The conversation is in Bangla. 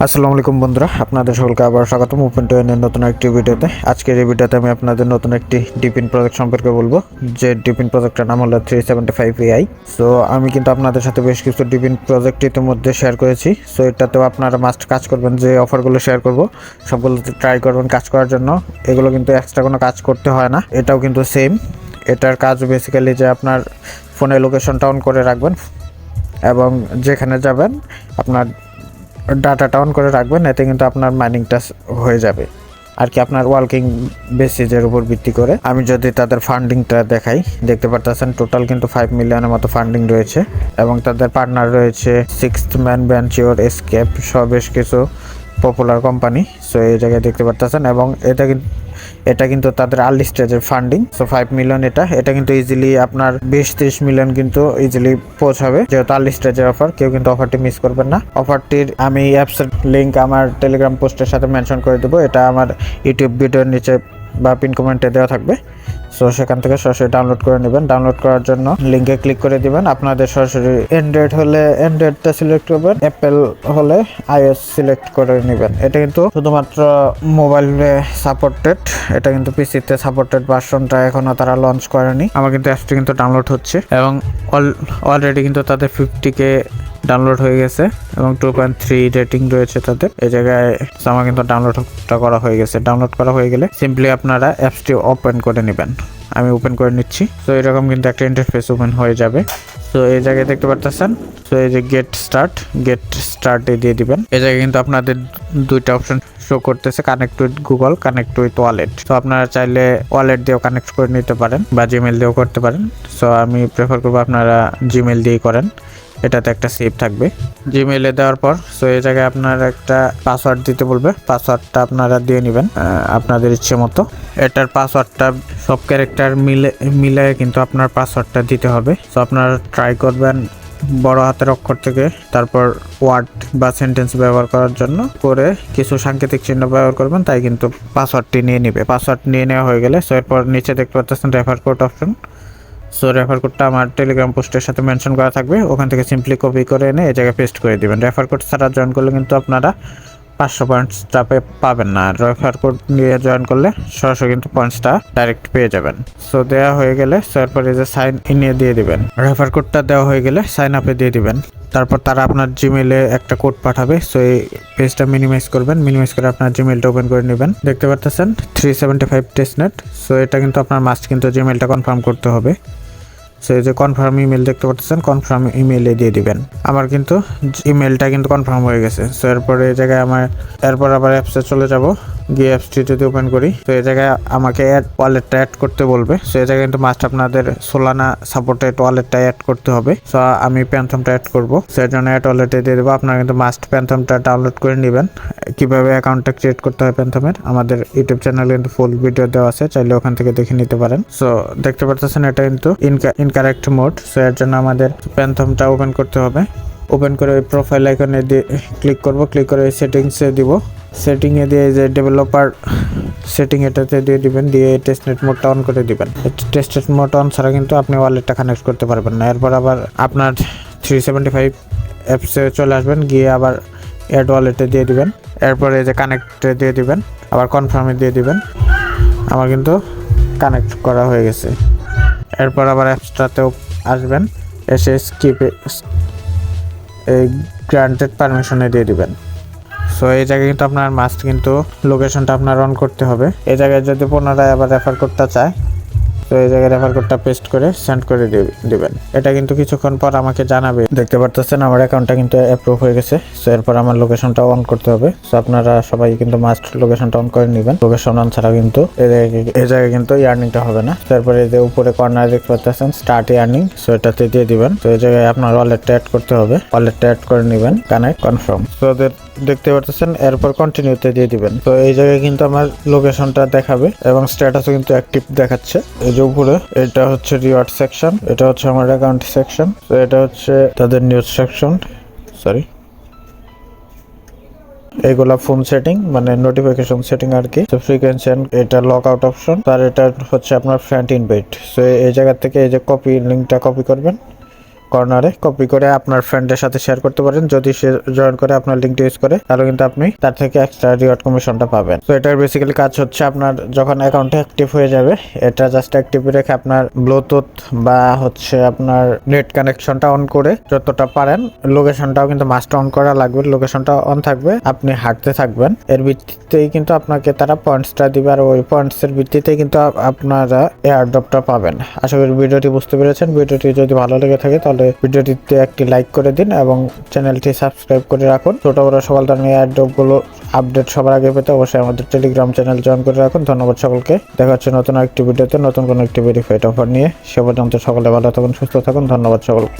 আসসালামু আলাইকুম বন্ধুরা, আপনাদের সকলকে আবার স্বাগতম ওপেন টু এর নতুন একটি ভিডিওতে। আজকের এই ভিডিওতে আমি আপনাদের নতুন একটি ডিপিন প্রজেক্ট সম্পর্কে বলবো, যে ডিপিন প্রজেক্টটার নাম হলো 375 AI। সো আমি কিন্তু আপনাদের সাথে বেশ কিছু ডিপিন প্রজেক্ট ইতিমধ্যে শেয়ার করেছি। সো এটাতেও আপনারা মাস্ট কাজ করবেন, যে অফারগুলো শেয়ার করব সবগুলোতে ট্রাই করবেন কাজ করার জন্য। এগুলো কিন্তু এক্সট্রা কোনো কাজ করতে হয় না, এটাও কিন্তু সেম। এটার কাজ বেসিক্যালি যে আপনার ফোনে লোকেশনটা অন করে রাখবেন এবং যেখানে যাবেন আপনার ডাটাটা অন করে রাখবেন, এতে কিন্তু আপনার মাইনিংটা হয়ে যাবে আর কি, আপনার ওয়ার্কিং বেসিসের উপর ভিত্তি করে। আমি যদি তাদের ফান্ডিংটা দেখাই, দেখতে পারতেছেন টোটাল কিন্তু 5 মিলিয়নের মতো ফান্ডিং রয়েছে এবং তাদের পার্টনার রয়েছে সিক্সথ ম্যান ভেঞ্চার, এসকেপ সব বেশ কিছু পপুলার কোম্পানি। সো এই জায়গায় দেখতে পারতেছেন এবং এটা কিন্তু তাদের আর্লি স্টেজের ফান্ডিং। সো 5 মিলিয়ন এটা কিন্তু ইজিলি আপনার 20-30 মিলিয়ন কিন্তু ইজিলি পৌঁছাবে, যেহেতু আর্লি স্টেজের অফার। কেউ কিন্তু অফারটি মিস করবেন না। অফারটির আমি অ্যাপসের লিঙ্ক আমার টেলিগ্রাম পোস্টের সাথে মেনশন করে দেবো, এটা আমার ইউটিউব ভিডিওর নিচে বা পিন কমেন্টে দেওয়া থাকবে। সো সেখান থেকে সরাসরি ডাউনলোড করে নেবেন। ডাউনলোড করার জন্য লিঙ্কে ক্লিক করে দিবেন। আপনাদের সরাসরি অ্যান্ড্রয়েড হলে অ্যান্ড্রয়েডটা সিলেক্ট করবেন, অ্যাপেল হলে iOS সিলেক্ট করে নেবেন। এটা কিন্তু শুধুমাত্র মোবাইলে সাপোর্টেড, এটা কিন্তু পিসিতে সাপোর্টেড ভার্সনটা এখনো তারা লঞ্চ করেনি। আমার কিন্তু অ্যাপসটি কিন্তু ডাউনলোড হচ্ছে এবং অলরেডি কিন্তু তাদের 50K ডাউনলোড হয়ে গেছে এবং 2.3 রেটিং রয়েছে তাদের। এই জায়গায় আমার কিন্তু ডাউনলোডটা করা হয়ে গেছে। ডাউনলোড করা হয়ে গেলে সিম্পলি আপনারা অ্যাপসটি ওপেন করে নেবেন। আমি ওপেন করে নিচ্ছি। তো এরকম কিন্তু একটা ইন্টারফেস ওপেন হয়ে যাবে। তো এই জায়গায় দেখতে পারতেছেন, তো এই যে গেট স্টার্টে দিয়ে দিবেন। এই জায়গায় কিন্তু আপনাদের দুইটা অপশন শো করতেছে, connect with Google, connect with wallet. তো আপনারা চাইলে ওয়ালেট দিয়েও কানেক্ট করে নিতে পারেন বা জিমেল দিয়েও করতে পারেন। সো আমি প্রেফার করবো আপনারা জিমেল দিয়েই করেন, এটাতে একটা সেভ থাকবে। জিমেইলে দেওয়ার পর সো এই জায়গায় আপনার একটা পাসওয়ার্ড দিতে বলবে, পাসওয়ার্ডটা আপনারা দিয়ে নেবেন আপনাদের ইচ্ছে মতো। এটার পাসওয়ার্ডটা সব ক্যারেক্টার মিলে কিন্তু আপনার পাসওয়ার্ডটা দিতে হবে। সো আপনারা ট্রাই করবেন বড় হাতের অক্ষর থেকে, তারপর ওয়ার্ড বা সেন্টেন্স ব্যবহার করার জন্য করে কিছু সাংকেতিক চিহ্ন ব্যবহার করবেন, তাই কিন্তু পাসওয়ার্ডটি নিয়ে নেবে। পাসওয়ার্ড নিয়ে নেওয়া হয়ে গেলে সো এরপর নিচে দেখতে পাচ্ছেন refer code option. So refer কোডটা আমার টেলিগ্রাম পোস্টের সাথে মেনশন করা থাকবে, ওখান থেকে সিম্পলি কপি করে এনে এই জায়গায় পেস্ট করে দিবেন। রেফার কোড ছাড়া জয়েন করলে কিন্তু আপনারা 500 পয়েন্টসটা পাবেন না, আর রেফার কোড নিয়ে জয়েন করলে সরাসরি কিন্তু পয়েন্টসটা ডাইরেক্ট পেয়ে যাবেন। সো দেওয়া হয়ে গেলে তারপরে যে সাইন ইনে দিয়ে দিবেন। রেফার কোডটা দেওয়া হয়ে গেলে সাইন আপে দিয়ে দিবেন। তারপর তারা আপনার জিমেলে একটা কোড পাঠাবে। সো এই পেজটা মিনিমাইজ করবেন, মিনিমাইজ করে আপনার জিমেলটা ওপেন করে নেবেন। দেখতে পাচ্ছেন 375 টেস্টনেট। সো এটা কিন্তু আপনার মাস্ট কিন্তু জিমেলটা কনফার্ম করতে হবে। সো এই যে কনফার্ম ইমেল দেখতে পাচ্ছেন, কনফার্ম ইমেলে দিয়ে দিবেন। আমার কিন্তু ইমেলটা কিন্তু কনফার্ম হয়ে গেছে। সো এরপরে এই জায়গায় এরপর আবার অ্যাপসে চলে যাব, গিয়ে অ্যাপসটি যদি ওপেন করি, তো এই জায়গায় আমাকে ওয়ালেটটা অ্যাড করতে বলবে। সো এই জায়গায় কিন্তু মাস্ট আপনাদের সোলানা সাপোর্টেড ওয়ালেটটা অ্যাড করতে হবে। সো আমি প্যান্থমটা অ্যাড করবো, সেই জন্য অ্যাড ওয়ালেটে দিয়ে দেবো। আপনারা কিন্তু মাস্ট প্যান্থমটা ডাউনলোড করে নেবেন। কিভাবে অ্যাকাউন্টটা ক্রিয়েট করতে হয় প্যান্থমের আমাদের ইউটিউব চ্যানেলে কিন্তু ফুল ভিডিও দেওয়া আছে, চাইলে ওখান থেকে দেখে নিতে পারেন। সো দেখতে পাচ্ছেন এটা কিন্তু ইনকারেক্ট মোড। সো এর জন্য আমাদের প্যান্থমটা ওপেন করতে হবে। ওপেন করে ওই প্রোফাইল আইকনে দিয়ে ক্লিক করব, ক্লিক করে সেটিংসে দিব। সেটিংয়ে দিয়ে যে ডেভেলপার সেটিং এটাতে দিয়ে দিবেন, দিয়ে টেস্টনেট মোডটা অন করে দিবেন। টেস্টনেট মোড অন ছাড়া কিন্তু আপনি ওয়ালেটটা কানেক্ট করতে পারবেন না। এরপর আবার আপনার 375 অ্যাপসে চলে আসবেন, গিয়ে আবার অ্যাড ওয়ালেটে দিয়ে দিবেন। এরপরে যে কানেক্টে দিয়ে দিবেন, আবার কনফার্মে দিয়ে দিবেন। আমার কিন্তু কানেক্ট করা হয়ে গেছে। এরপর আবার অ্যাপসটাতেও আসবেন, এসে স্কিপে এই গ্রান্টেড পারমিশনে দিয়ে দিবেন। সো এই জায়গায় কিন্তু আপনার মাস্ট কিন্তু লোকেশনটা আপনার অন করতে হবে। এই জায়গায় যদি পুনরায় আবার রেফার করতে চায়, তো এই জায়গায় রেফার কোডটা পেস্ট করে সেন্ড করে দিবেন। এটা কিন্তু কিছুক্ষণ পর আমাকে জানাবে। দেখতে পারতেছেন আমার অ্যাকাউন্টটা কিন্তু অ্যাপ্রুভ হয়ে গেছে। সো এরপর আমার লোকেশনটা অন করতে হবে। সো আপনারা সবাই কিন্তু মাস্ট লোকেশনটা অন করে নেবেন। লোকেশন অন ছাড়া কিন্তু এই জায়গায় কিন্তু ইয়ার্নিংটা হবে না। তারপরে এই যে উপরে কর্নারে দেখতে পাচ্ছেন স্টার্ট ইয়ার্নিং, সো এটাতে দিয়ে দিবেন। তো এই জায়গায় আপনার ওয়ালেটটা অ্যাড করতে হবে, ওয়ালেটটা অ্যাড করে নেবেন, কানেক্ট কনফার্ম। সো দেখতে পাচ্ছেন এরপর কন্টিনিউতে দিয়ে দিবেন। তো এই জায়গায় কিন্তু আমার লোকেশনটা দেখাবে এবং স্ট্যাটাসও কিন্তু অ্যাক্টিভ দেখাচ্ছে। এই যে উপরে এটা হচ্ছে রিওয়ার্ড সেকশন, এটা হচ্ছে আমার অ্যাকাউন্ট সেকশন, তো এটা হচ্ছে তাদের নিউজ সেকশন, সরি এগুলা ফোন সেটিং মানে নোটিফিকেশন সেটিং আর কি। তো ফ্রিকোয়েন্সি, এটা লক আউট অপশন, আর এটা হচ্ছে আপনার ফ্রেন্ড ইনভাইট। সো এই জায়গা থেকে এই যে কপি লিঙ্কটা কপি করবেন, কর্নারে কপি করে আপনার ফ্রেন্ডের সাথে শেয়ার করতে পারেন। যদি সে জয়েন করে আপনার লিঙ্কটা ইউজ করে, তাহলে কিন্তু আপনি তার থেকে এক্সট্রা রিওয়ার্ড কমিশনটা পাবেন। তো এটার বেসিক্যালি কাজ হচ্ছে, আপনার যখন অ্যাকাউন্টে অ্যাক্টিভ হয়ে যাবে, এটা জাস্ট অ্যাক্টিভ রেখে আপনার ব্লুটুথ বা হচ্ছে আপনার নেট কানেকশনটা অন করে যতটা পারেন, লোকেশনটাও কিন্তু মাস্ট অন করা লাগবে, লোকেশনটা অন থাকবে, আপনি হাঁটতে থাকবেন। এর ভিত্তিতেই কিন্তু আপনাকে তারা পয়েন্টসটা দিবে, আর ওই পয়েন্টসের ভিত্তিতেই কিন্তু আপনারা এয়ারড্রপটা পাবেন। আশা করি ভিডিওটি বুঝতে পেরেছেন। ভিডিওটি যদি ভালো লেগে থাকে তাহলে ভিডিওটিতে একটি লাইক করে দিন এবং চ্যানেলটি সাবস্ক্রাইব করে রাখুন। ছোট বড় সকল ধরনের এয়ারড্রপগুলো আপডেট সবার আগে পেতে অবশ্যই আমাদের টেলিগ্রাম চ্যানেল জয়েন করে রাখুন। ধন্যবাদ সকলকে। দেখা হচ্ছে নতুন একটি ভিডিওতে নতুন কোনো একটি ভেরিফাইড অফার নিয়ে। সে পর্যন্ত সকলে ভালো থাকুন, সুস্থ থাকুন। ধন্যবাদ সকলকে।